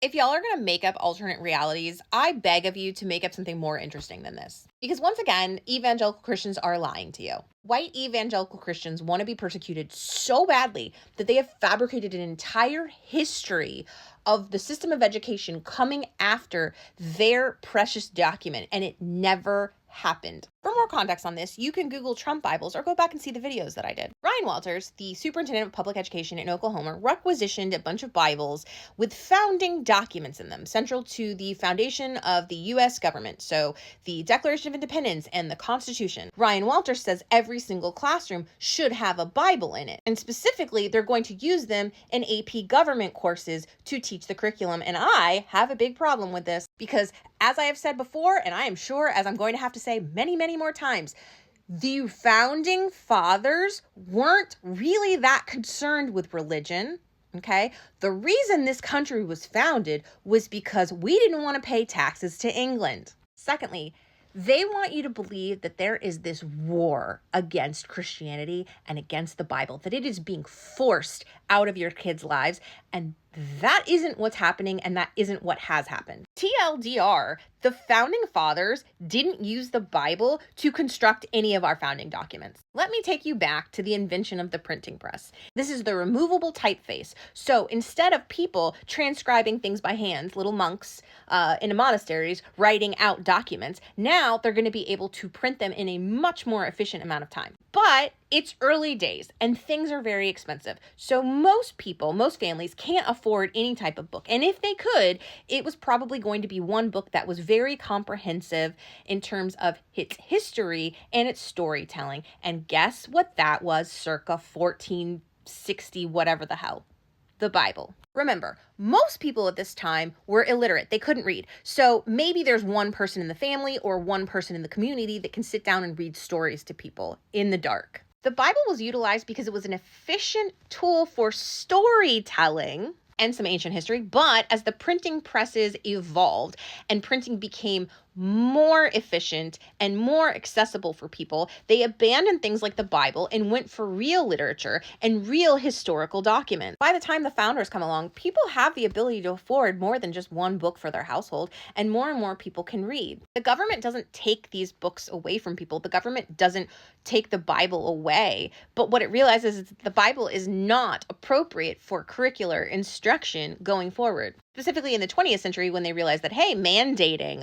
If y'all are going to make up alternate realities, I beg of you to make up something more interesting than this. Because once again, evangelical Christians are lying to you. White evangelical Christians want to be persecuted so badly that they have fabricated an entire history of the system of education coming after their precious document, and it never happened. For more context on this, you can Google Trump Bibles or go back and see the videos that I did. Ryan Walters, the superintendent of public education in Oklahoma, requisitioned a bunch of Bibles with founding documents in them, central to the foundation of the U.S. government. So the Declaration of Independence and the Constitution. Ryan Walters says every single classroom should have a Bible in it. And specifically, they're going to use them in AP government courses to teach the curriculum. And I have a big problem with this because, as I have said before, and I am sure as I'm going to have to say many, many more times, the founding fathers weren't really that concerned with religion. Okay, the reason this country was founded was because we didn't want to pay taxes to England. Secondly, they want you to believe that there is this war against Christianity and against the Bible, that it is being forced out of your kids' lives, and that isn't what's happening, and that isn't what has happened. TLDR, the founding fathers didn't use the Bible to construct any of our founding documents. Let me take you back to the invention of the printing press. This is the removable typeface. So instead of people transcribing things by hand, little monks in monasteries writing out documents, now they're going to be able to print them in a much more efficient amount of time. But it's early days and things are very expensive. So most people, most families can't afford any type of book. And if they could, it was probably going to be one book that was very comprehensive in terms of its history and its storytelling. And guess what that was circa 1460, whatever the hell? The Bible. Remember, most people at this time were illiterate. They couldn't read. So maybe there's one person in the family or one person in the community that can sit down and read stories to people in the dark. The Bible was utilized because it was an efficient tool for storytelling and some ancient history, but as the printing presses evolved and printing became more efficient and more accessible for people, they abandoned things like the Bible and went for real literature and real historical documents. By the time the founders come along, people have the ability to afford more than just one book for their household, and more people can read. The government doesn't take these books away from people. The government doesn't take the Bible away, but what it realizes is that the Bible is not appropriate for curricular instruction going forward. Specifically in the 20th century, when they realized that, hey, mandating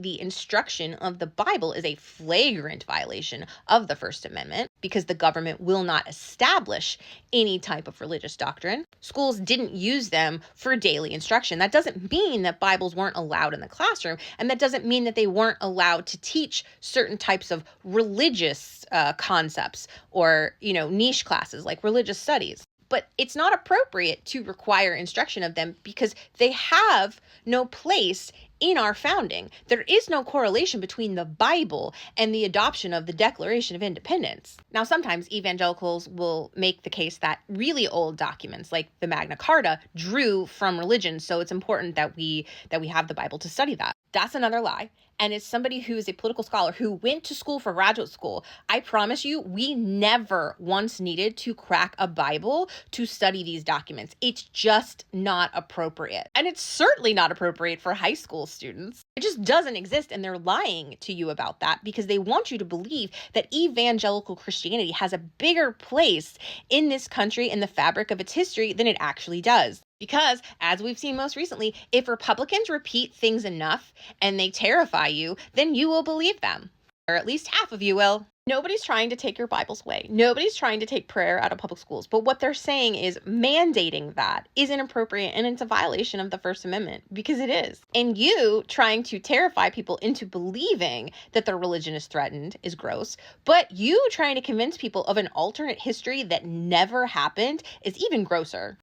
the instruction of the Bible is a flagrant violation of the First Amendment because the government will not establish any type of religious doctrine. Schools didn't use them for daily instruction. That doesn't mean that Bibles weren't allowed in the classroom, and that doesn't mean that they weren't allowed to teach certain types of religious concepts or, niche classes like religious studies. But it's not appropriate to require instruction of them because they have no place in our founding. There is no correlation between the Bible and the adoption of the Declaration of Independence. Now, sometimes evangelicals will make the case that really old documents like the Magna Carta drew from religion, so it's important that we have the Bible to study that. That's another lie. And as somebody who is a political scholar who went to school for graduate school, I promise you, we never once needed to crack a Bible to study these documents. It's just not appropriate. And it's certainly not appropriate for high school students. It just doesn't exist, and they're lying to you about that because they want you to believe that evangelical Christianity has a bigger place in this country and the fabric of its history than it actually does. Because, as we've seen most recently, if Republicans repeat things enough and they terrify you, then you will believe them. Or at least half of you will. Nobody's trying to take your Bibles away. Nobody's trying to take prayer out of public schools. But what they're saying is mandating that is inappropriate, and it's a violation of the First Amendment, because it is. And you trying to terrify people into believing that their religion is threatened is gross. But you trying to convince people of an alternate history that never happened is even grosser.